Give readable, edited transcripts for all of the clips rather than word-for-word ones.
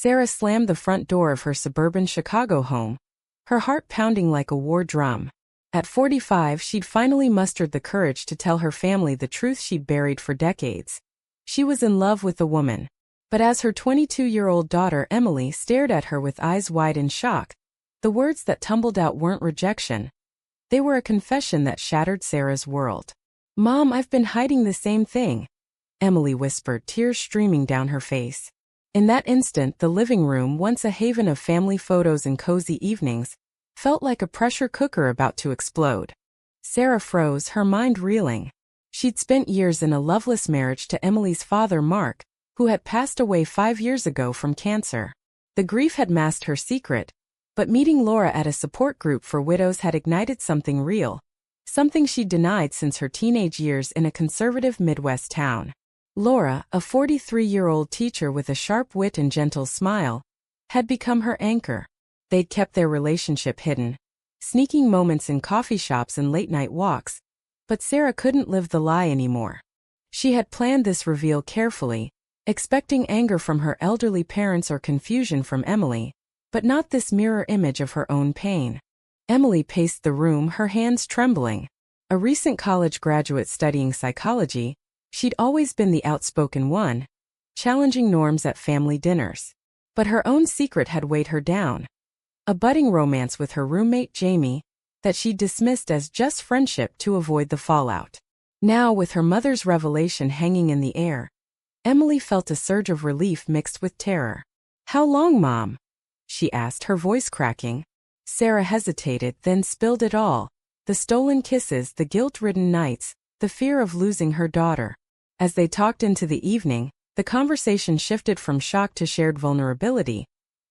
Sarah slammed the front door of her suburban Chicago home, her heart pounding like a war drum. At 45, she'd finally mustered the courage to tell her family the truth she'd buried for decades. She was in love with the woman. But as her 22-year-old daughter Emily stared at her with eyes wide in shock, the words that tumbled out weren't rejection. They were a confession that shattered Sarah's world. "Mom, I've been hiding the same thing," Emily whispered, tears streaming down her face. In that instant, the living room, once a haven of family photos and cozy evenings, felt like a pressure cooker about to explode. Sarah froze, her mind reeling. She'd spent years in a loveless marriage to Emily's father, Mark, who had passed away 5 years ago from cancer. The grief had masked her secret, but meeting Laura at a support group for widows had ignited something real, something she'd denied since her teenage years in a conservative Midwest town. Laura, a 43-year-old teacher with a sharp wit and gentle smile, had become her anchor. They'd kept their relationship hidden, sneaking moments in coffee shops and late-night walks, but Sarah couldn't live the lie anymore. She had planned this reveal carefully, expecting anger from her elderly parents or confusion from Emily, but not this mirror image of her own pain. Emily paced the room, her hands trembling. A recent college graduate studying psychology, she'd always been the outspoken one, challenging norms at family dinners. But her own secret had weighed her down. A budding romance with her roommate Jamie, that she'd dismissed as just friendship to avoid the fallout. Now, with her mother's revelation hanging in the air, Emily felt a surge of relief mixed with terror. "How long, Mom?" she asked, her voice cracking. Sarah hesitated, then spilled it all. The stolen kisses, the guilt-ridden nights, the fear of losing her daughter. As they talked into the evening, the conversation shifted from shock to shared vulnerability.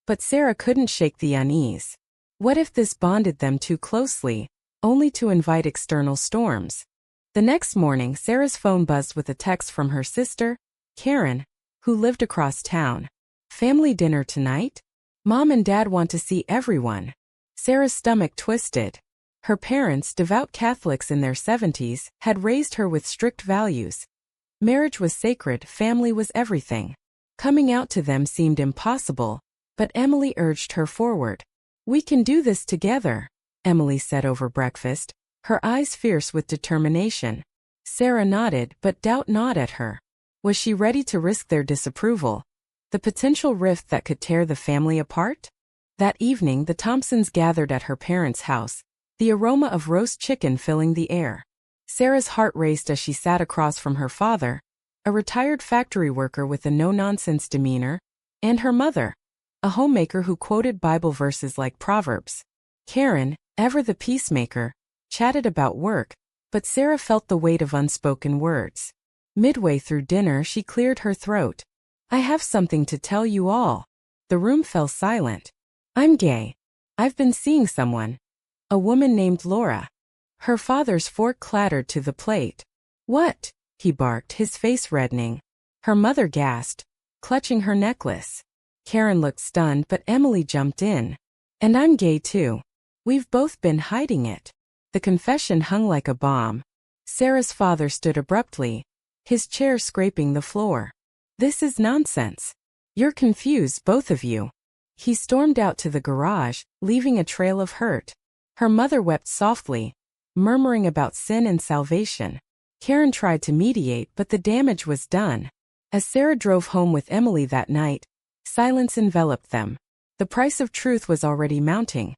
But Sarah couldn't shake the unease. What if this bonded them too closely, only to invite external storms? The next morning, Sarah's phone buzzed with a text from her sister, Karen, who lived across town. "Family dinner tonight? Mom and Dad want to see everyone." Sarah's stomach twisted. Her parents, devout Catholics in their 70s, had raised her with strict values. Marriage was sacred, family was everything. Coming out to them seemed impossible, but Emily urged her forward. "We can do this together," Emily said over breakfast, her eyes fierce with determination. Sarah nodded, but doubt gnawed at her. Was she ready to risk their disapproval? The potential rift that could tear the family apart? That evening, the Thompsons gathered at her parents' house, the aroma of roast chicken filling the air. Sarah's heart raced as she sat across from her father, a retired factory worker with a no-nonsense demeanor, and her mother, a homemaker who quoted Bible verses like Proverbs. Karen, ever the peacemaker, chatted about work, but Sarah felt the weight of unspoken words. Midway through dinner, she cleared her throat. "I have something to tell you all." The room fell silent. "I'm gay. I've been seeing someone. A woman named Laura." Her father's fork clattered to the plate. "What?" he barked, his face reddening. Her mother gasped, clutching her necklace. Karen looked stunned, but Emily jumped in. "And I'm gay too. We've both been hiding it." The confession hung like a bomb. Sarah's father stood abruptly, his chair scraping the floor. "This is nonsense. You're confused, both of you." He stormed out to the garage, leaving a trail of hurt. Her mother wept softly, murmuring about sin and salvation. Karen tried to mediate, but the damage was done. As Sarah drove home with Emily that night, silence enveloped them. The price of truth was already mounting.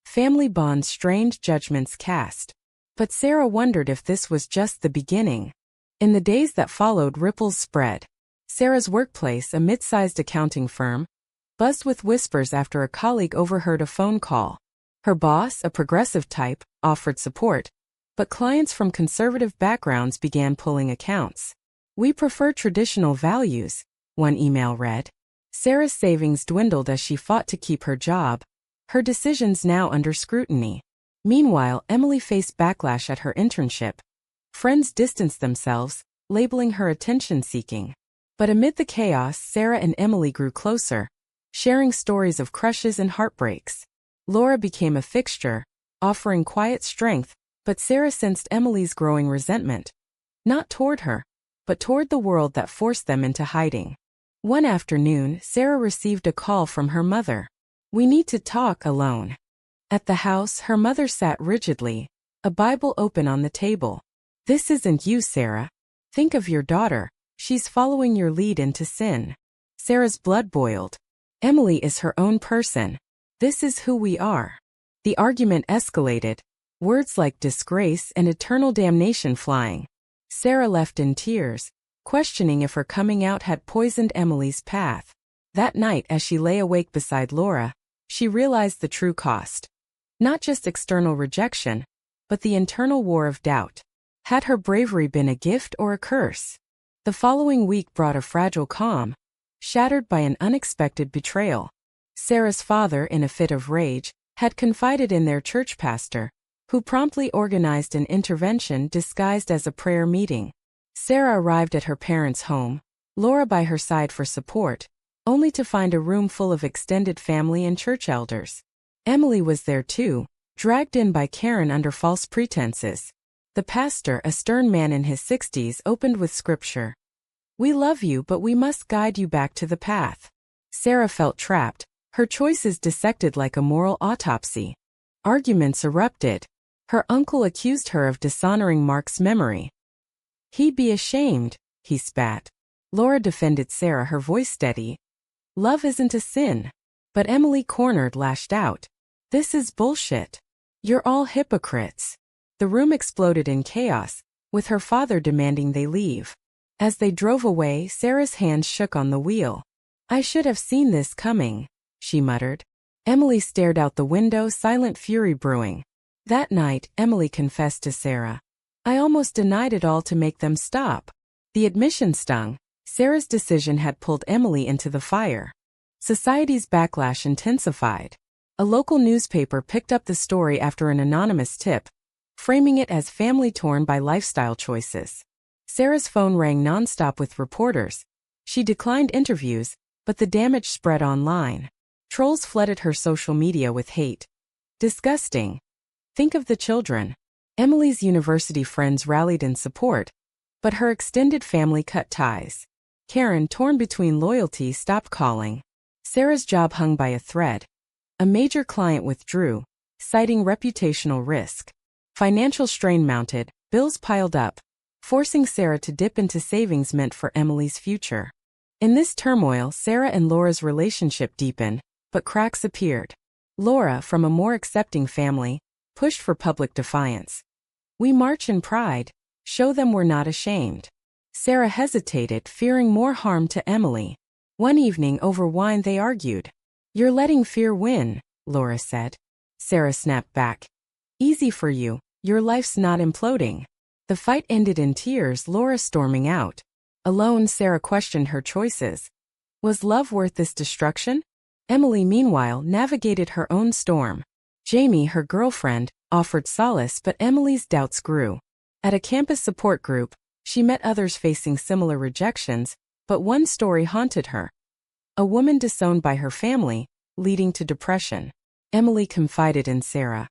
Family bonds strained, judgments cast. But Sarah wondered if this was just the beginning. In the days that followed, ripples spread. Sarah's workplace, a mid-sized accounting firm, buzzed with whispers after a colleague overheard a phone call. Her boss, a progressive type, offered support, but clients from conservative backgrounds began pulling accounts. "We prefer traditional values," one email read. Sarah's savings dwindled as she fought to keep her job, her decisions now under scrutiny. Meanwhile, Emily faced backlash at her internship. Friends distanced themselves, labeling her attention-seeking. But amid the chaos, Sarah and Emily grew closer, sharing stories of crushes and heartbreaks. Laura became a fixture, offering quiet strength, but Sarah sensed Emily's growing resentment. Not toward her, but toward the world that forced them into hiding. One afternoon, Sarah received a call from her mother. "We need to talk alone." At the house, her mother sat rigidly, a Bible open on the table. "This isn't you, Sarah. Think of your daughter. She's following your lead into sin." Sarah's blood boiled. "Emily is her own person. This is who we are." The argument escalated, words like disgrace and eternal damnation flying. Sarah left in tears, questioning if her coming out had poisoned Emily's path. That night, as she lay awake beside Laura, she realized the true cost. Not just external rejection, but the internal war of doubt. Had her bravery been a gift or a curse? The following week brought a fragile calm, shattered by an unexpected betrayal. Sarah's father, in a fit of rage, had confided in their church pastor, who promptly organized an intervention disguised as a prayer meeting. Sarah arrived at her parents' home, Laura by her side for support, only to find a room full of extended family and church elders. Emily was there too, dragged in by Karen under false pretenses. The pastor, a stern man in his 60s, opened with scripture. "We love you, but we must guide you back to the path." Sarah felt trapped, her choices dissected like a moral autopsy. Arguments erupted. Her uncle accused her of dishonoring Mark's memory. "He'd be ashamed," he spat. Laura defended Sarah, her voice steady. "Love isn't a sin." But Emily, cornered, lashed out. "This is bullshit. You're all hypocrites." The room exploded in chaos, with her father demanding they leave. As they drove away, Sarah's hands shook on the wheel. "I should have seen this coming," she muttered. Emily stared out the window, silent fury brewing. That night, Emily confessed to Sarah. "I almost denied it all to make them stop." The admission stung. Sarah's decision had pulled Emily into the fire. Society's backlash intensified. A local newspaper picked up the story after an anonymous tip, framing it as family torn by lifestyle choices. Sarah's phone rang nonstop with reporters. She declined interviews, but the damage spread online. Trolls flooded her social media with hate. Disgusting. Think of the children. Emily's university friends rallied in support, but her extended family cut ties. Karen, torn between loyalty, stopped calling. Sarah's job hung by a thread. A major client withdrew, citing reputational risk. Financial strain mounted, bills piled up, forcing Sarah to dip into savings meant for Emily's future. In this turmoil, Sarah and Laura's relationship deepened, but cracks appeared. Laura, from a more accepting family, pushed for public defiance. "We march in pride. Show them we're not ashamed." Sarah hesitated, fearing more harm to Emily. One evening over wine they argued. "You're letting fear win," Laura said. Sarah snapped back. "Easy for you, your life's not imploding." The fight ended in tears, Laura storming out. Alone, Sarah questioned her choices. Was love worth this destruction? Emily, meanwhile, navigated her own storm. Jamie, her girlfriend, offered solace, but Emily's doubts grew. At a campus support group, she met others facing similar rejections, but one story haunted her. A woman disowned by her family, leading to depression. Emily confided in Sarah.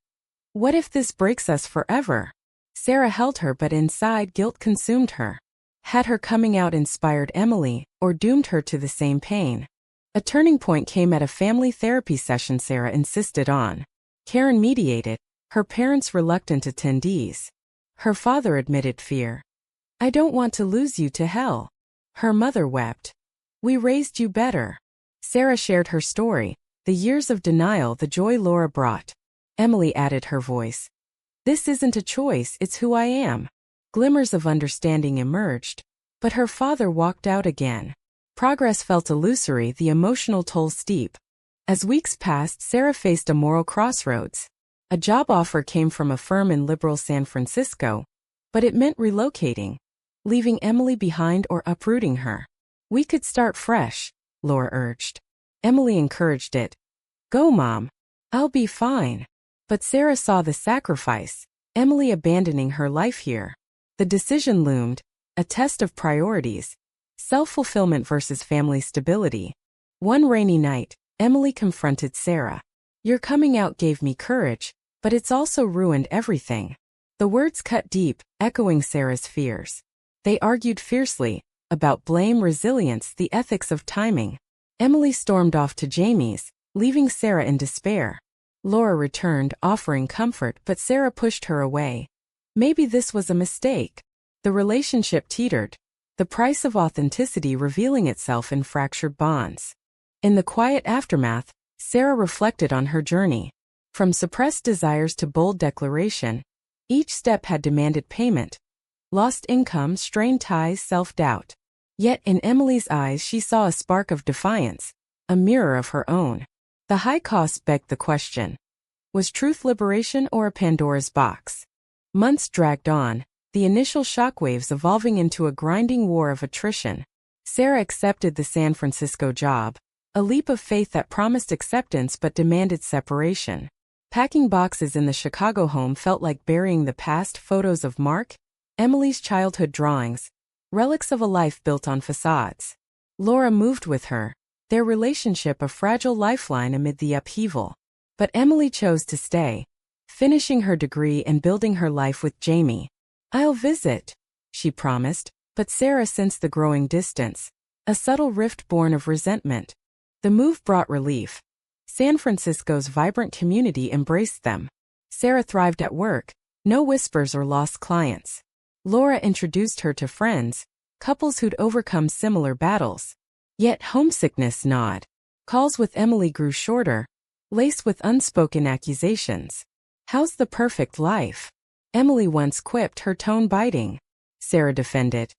"What if this breaks us forever?" Sarah held her, but inside guilt consumed her. Had her coming out inspired Emily, or doomed her to the same pain? A turning point came at a family therapy session Sarah insisted on. Karen mediated, her parents reluctant attendees. Her father admitted fear. "I don't want to lose you to hell." Her mother wept. "We raised you better." Sarah shared her story, the years of denial, the joy Laura brought. Emily added her voice. "This isn't a choice, it's who I am." Glimmers of understanding emerged, but her father walked out again. Progress felt illusory, the emotional toll steep. As weeks passed, Sarah faced a moral crossroads. A job offer came from a firm in liberal San Francisco, but it meant relocating, leaving Emily behind or uprooting her. "We could start fresh," Laura urged. Emily encouraged it. "Go, Mom. I'll be fine." But Sarah saw the sacrifice, Emily abandoning her life here. The decision loomed, a test of priorities, self-fulfillment versus family stability. One rainy night, Emily confronted Sarah. "Your coming out gave me courage, but it's also ruined everything." The words cut deep, echoing Sarah's fears. They argued fiercely, about blame, resilience, the ethics of timing. Emily stormed off to Jamie's, leaving Sarah in despair. Laura returned, offering comfort, but Sarah pushed her away. Maybe this was a mistake. The relationship teetered, the price of authenticity revealing itself in fractured bonds. In the quiet aftermath, Sarah reflected on her journey. From suppressed desires to bold declaration, each step had demanded payment. Lost income, strained ties, self-doubt. Yet in Emily's eyes she saw a spark of defiance, a mirror of her own. The high cost begged the question. Was truth liberation or a Pandora's box? Months dragged on, the initial shockwaves evolving into a grinding war of attrition. Sarah accepted the San Francisco job, a leap of faith that promised acceptance but demanded separation. Packing boxes in the Chicago home felt like burying the past. Photos of Mark, Emily's childhood drawings, relics of a life built on facades. Laura moved with her, their relationship a fragile lifeline amid the upheaval. But Emily chose to stay, finishing her degree and building her life with Jamie. "I'll visit," she promised, but Sarah sensed the growing distance, a subtle rift born of resentment. The move brought relief. San Francisco's vibrant community embraced them. Sarah thrived at work, no whispers or lost clients. Laura introduced her to friends, couples who'd overcome similar battles. Yet homesickness gnawed. Calls with Emily grew shorter, laced with unspoken accusations. "How's the perfect life?" Emily once quipped, her tone biting. Sarah defended.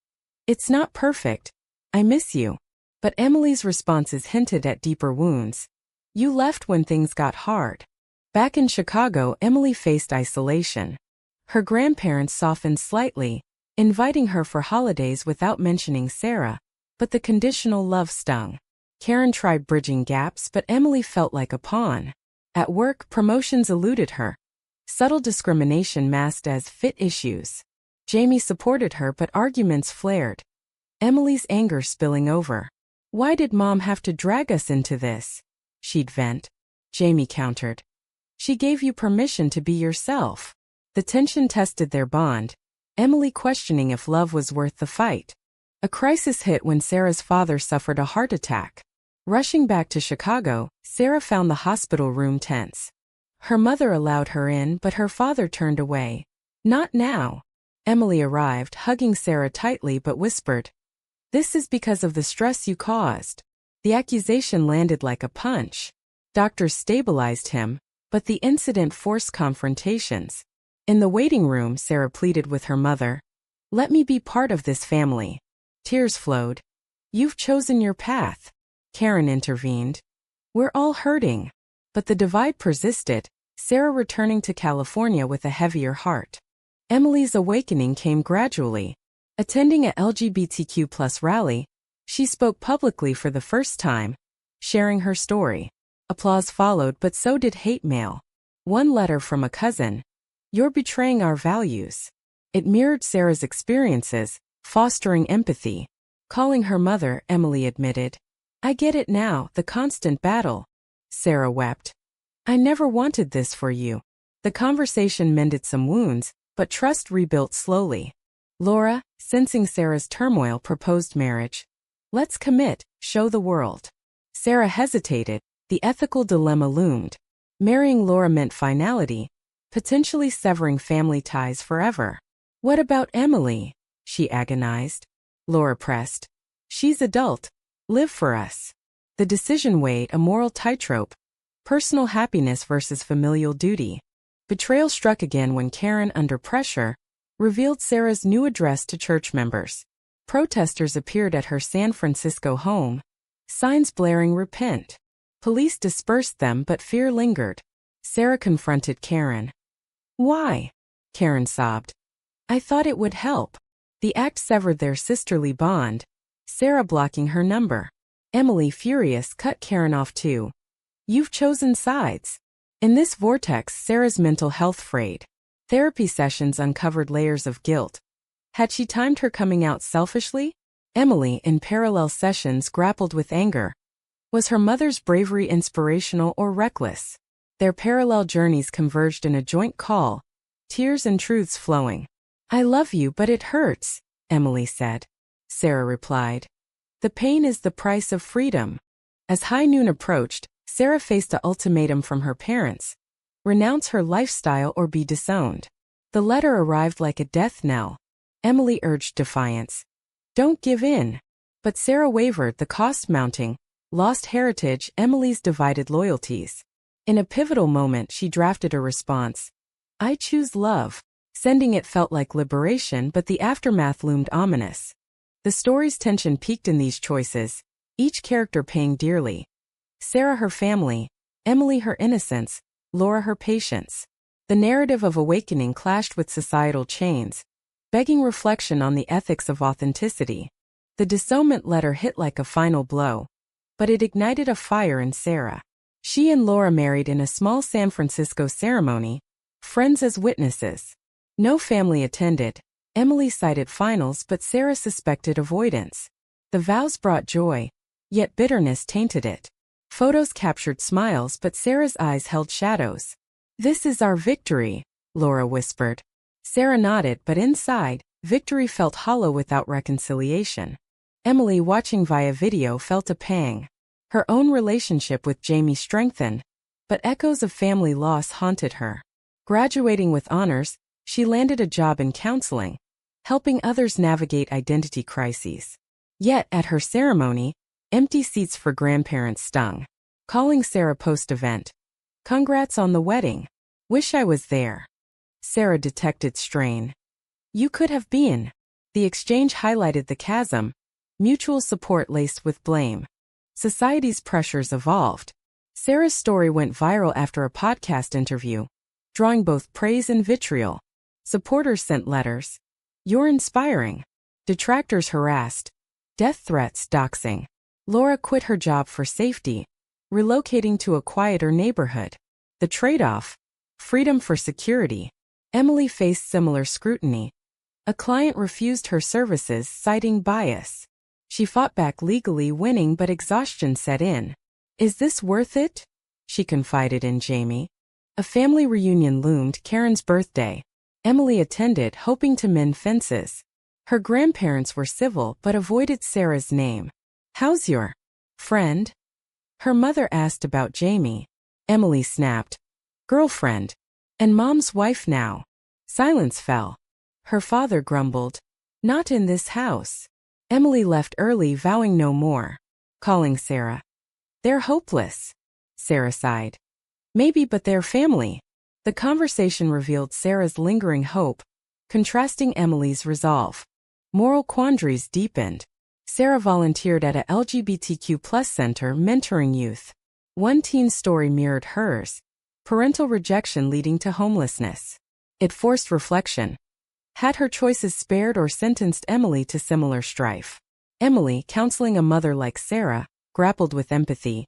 "It's not perfect. I miss you." But Emily's responses hinted at deeper wounds. "You left when things got hard." Back in Chicago, Emily faced isolation. Her grandparents softened slightly, inviting her for holidays without mentioning Sarah, but the conditional love stung. Karen tried bridging gaps, but Emily felt like a pawn. At work, promotions eluded her. Subtle discrimination masked as fit issues. Jamie supported her, but arguments flared. Emily's anger spilling over. "Why did Mom have to drag us into this?" she'd vent. Jamie countered. "She gave you permission to be yourself." The tension tested their bond, Emily questioning if love was worth the fight. A crisis hit when Sarah's father suffered a heart attack. Rushing back to Chicago, Sarah found the hospital room tense. Her mother allowed her in, but her father turned away. "Not now." Emily arrived, hugging Sarah tightly but whispered, "This is because of the stress you caused." The accusation landed like a punch. Doctors stabilized him, but the incident forced confrontations. In the waiting room, Sarah pleaded with her mother, "Let me be part of this family." Tears flowed. "You've chosen your path." Karen intervened. "We're all hurting." But the divide persisted, Sarah returning to California with a heavier heart. Emily's awakening came gradually. Attending a LGBTQ+ rally, she spoke publicly for the first time, sharing her story. Applause followed, but so did hate mail. One letter from a cousin, "You're betraying our values." It mirrored Sarah's experiences, fostering empathy. Calling her mother, Emily admitted, "I get it now, the constant battle." Sarah wept. "I never wanted this for you." The conversation mended some wounds, but trust rebuilt slowly. Laura, sensing Sarah's turmoil, proposed marriage. "Let's commit, show the world." Sarah hesitated, the ethical dilemma loomed. Marrying Laura meant finality, potentially severing family ties forever. "What about Emily?" she agonized. Laura pressed. "She's adult. Live for us." The decision weighed, a moral tightrope. Personal happiness versus familial duty. Betrayal struck again when Karen, under pressure, revealed Sarah's new address to church members. Protesters appeared at her San Francisco home, signs blaring "Repent." Police dispersed them, but fear lingered. Sarah confronted Karen. "Why?" Karen sobbed. "I thought it would help." The act severed their sisterly bond, Sarah blocking her number. Emily, furious, cut Karen off too. "You've chosen sides." In this vortex, Sarah's mental health frayed. Therapy sessions uncovered layers of guilt. Had she timed her coming out selfishly? Emily, in parallel sessions, grappled with anger. Was her mother's bravery inspirational or reckless? Their parallel journeys converged in a joint call, tears and truths flowing. "I love you, but it hurts," Emily said. Sarah replied. The pain is the price of freedom. As high noon approached, Sarah faced an ultimatum from her parents. Renounce her lifestyle or be disowned. The letter arrived like a death knell. Emily urged defiance. Don't give in. But Sarah wavered, the cost mounting. Lost heritage, Emily's divided loyalties. In a pivotal moment, she drafted a response. I choose love. Sending it felt like liberation, but the aftermath loomed ominous. The story's tension peaked in these choices, each character paying dearly. Sarah her family, Emily her innocence, Laura her patience. The narrative of awakening clashed with societal chains, begging reflection on the ethics of authenticity. The disownment letter hit like a final blow, but it ignited a fire in Sarah. She and Laura married in a small San Francisco ceremony, friends as witnesses. No family attended. Emily cited finals, but Sarah suspected avoidance. The vows brought joy, yet bitterness tainted it. Photos captured smiles, but Sarah's eyes held shadows. This is our victory, Laura whispered. Sarah nodded, but inside, victory felt hollow without reconciliation. Emily, watching via video, felt a pang. Her own relationship with Jamie strengthened, but echoes of family loss haunted her. Graduating with honors, she landed a job in counseling, helping others navigate identity crises. Yet, at her ceremony, empty seats for grandparents stung. Calling Sarah post-event. Congrats on the wedding. Wish I was there. Sarah detected strain. You could have been. The exchange highlighted the chasm, mutual support laced with blame. Society's pressures evolved. Sarah's story went viral after a podcast interview, drawing both praise and vitriol. Supporters sent letters. You're inspiring. Detractors harassed. Death threats, doxing. Laura quit her job for safety, relocating to a quieter neighborhood. The trade-off? Freedom for security. Emily faced similar scrutiny. A client refused her services, citing bias. She fought back legally, winning, but exhaustion set in. Is this worth it? She confided in Jamie. A family reunion loomed, Karen's birthday. Emily attended, hoping to mend fences. Her grandparents were civil but avoided Sarah's name. How's your friend? Her mother asked about Jamie. Emily snapped. Girlfriend. And mom's wife now. Silence fell. Her father grumbled. Not in this house. Emily left early, vowing no more. Calling Sarah. They're hopeless. Sarah sighed. Maybe, but they're family. The conversation revealed Sarah's lingering hope, contrasting Emily's resolve. Moral quandaries deepened. Sarah volunteered at a LGBTQ+ center mentoring youth. One teen's story mirrored hers. Parental rejection leading to homelessness. It forced reflection. Had her choices spared or sentenced Emily to similar strife? Emily, counseling a mother like Sarah, grappled with empathy.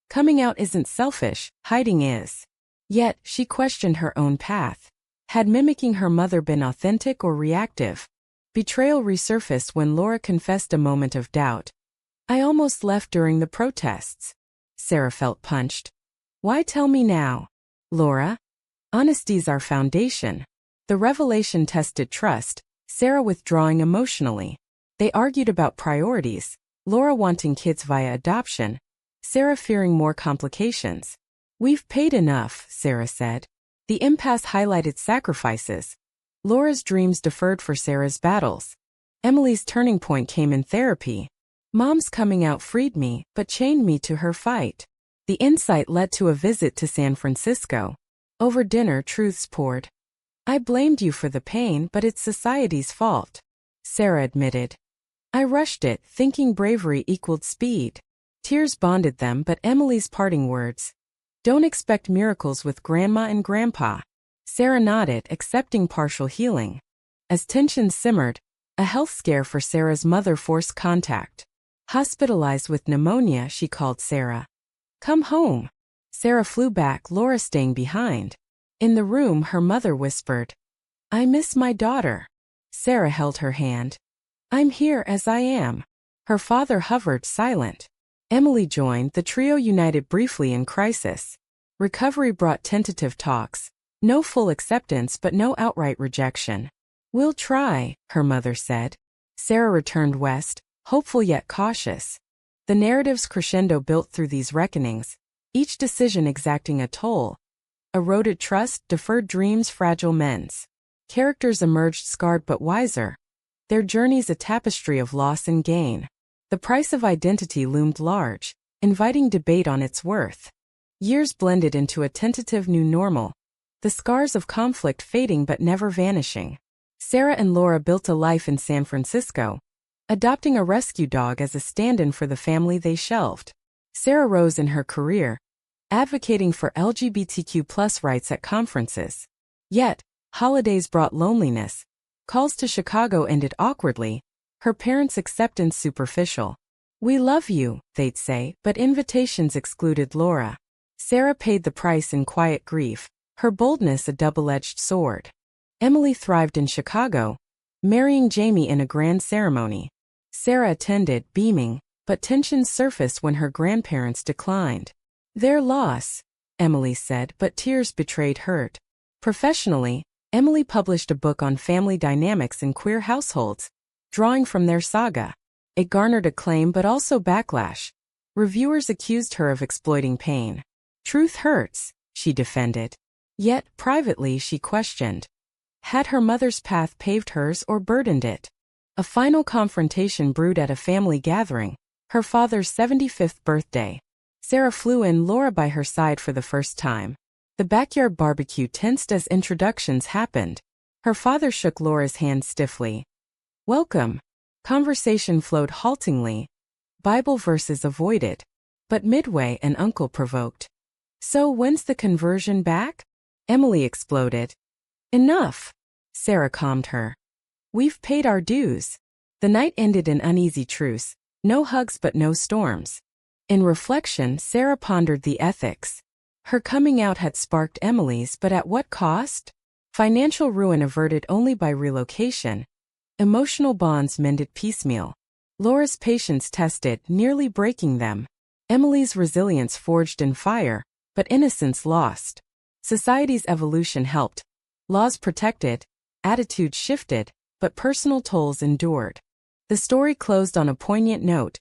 Coming out isn't selfish, hiding is. Yet, she questioned her own path. Had mimicking her mother been authentic or reactive? Betrayal resurfaced when Laura confessed a moment of doubt. I almost left during the protests. Sarah felt punched. Why tell me now? Laura? Honesty's our foundation. The revelation tested trust, Sarah withdrawing emotionally. They argued about priorities, Laura wanting kids via adoption, Sarah fearing more complications. We've paid enough, Sarah said. The impasse highlighted sacrifices. Laura's dreams deferred for Sarah's battles. Emily's turning point came in therapy. Mom's coming out freed me, but chained me to her fight. The insight led to a visit to San Francisco. Over dinner, truths poured. I blamed you for the pain, but it's society's fault. Sarah admitted. I rushed it, thinking bravery equaled speed. Tears bonded them, but Emily's parting words. Don't expect miracles with Grandma and Grandpa. Sarah nodded, accepting partial healing. As tension simmered, a health scare for Sarah's mother forced contact. Hospitalized with pneumonia, she called Sarah. Come home. Sarah flew back, Laura staying behind. In the room, her mother whispered. I miss my daughter. Sarah held her hand. I'm here as I am. Her father hovered, silent. Emily joined, the trio united briefly in crisis. Recovery brought tentative talks. No full acceptance, but no outright rejection. We'll try, her mother said. Sarah returned west, hopeful yet cautious. The narrative's crescendo built through these reckonings, each decision exacting a toll. Eroded trust, deferred dreams, fragile mends. Characters emerged scarred but wiser. Their journeys a tapestry of loss and gain. The price of identity loomed large, inviting debate on its worth. Years blended into a tentative new normal, the scars of conflict fading but never vanishing. Sarah and Laura built a life in San Francisco, adopting a rescue dog as a stand-in for the family they shelved. Sarah rose in her career, advocating for LGBTQ+ rights at conferences. Yet, holidays brought loneliness. Calls to Chicago ended awkwardly, her parents' acceptance superficial. "We love you," they'd say, but invitations excluded Laura. Sarah paid the price in quiet grief, her boldness a double-edged sword. Emily thrived in Chicago, marrying Jamie in a grand ceremony. Sarah attended, beaming, but tensions surfaced when her grandparents declined. "Their loss," Emily said, but tears betrayed hurt. Professionally, Emily published a book on family dynamics in queer households, drawing from their saga. It garnered acclaim but also backlash. Reviewers accused her of exploiting pain. "Truth hurts," she defended. Yet, privately, she questioned. Had her mother's path paved hers or burdened it? A final confrontation brewed at a family gathering, her father's 75th birthday. Sarah flew in, Laura by her side for the first time. The backyard barbecue tensed as introductions happened. Her father shook Laura's hand stiffly. "Welcome." Conversation flowed haltingly. Bible verses avoided. But midway, an uncle provoked. "So when's the conversion back?" Emily exploded. "Enough." Sarah calmed her. "We've paid our dues." The night ended in uneasy truce. No hugs but no storms. In reflection, Sarah pondered the ethics. Her coming out had sparked Emily's, but at what cost? Financial ruin averted only by relocation. Emotional bonds mended piecemeal. Laura's patience tested, nearly breaking them. Emily's resilience forged in fire, but innocence lost. Society's evolution helped. Laws protected, attitudes shifted, but personal tolls endured. The story closed on a poignant note.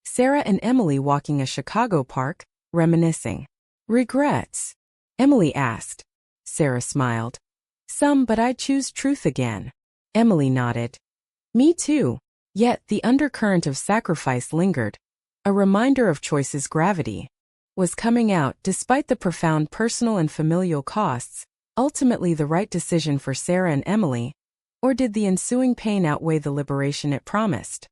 Sarah and Emily walking a Chicago park, reminiscing. "Regrets?" Emily asked. Sarah smiled. "Some, but I choose truth again." Emily nodded. "Me too." Yet the undercurrent of sacrifice lingered. A reminder of choice's gravity was coming out despite the profound personal and familial costs. Ultimately the right decision for Sarah and Emily, or did the ensuing pain outweigh the liberation it promised?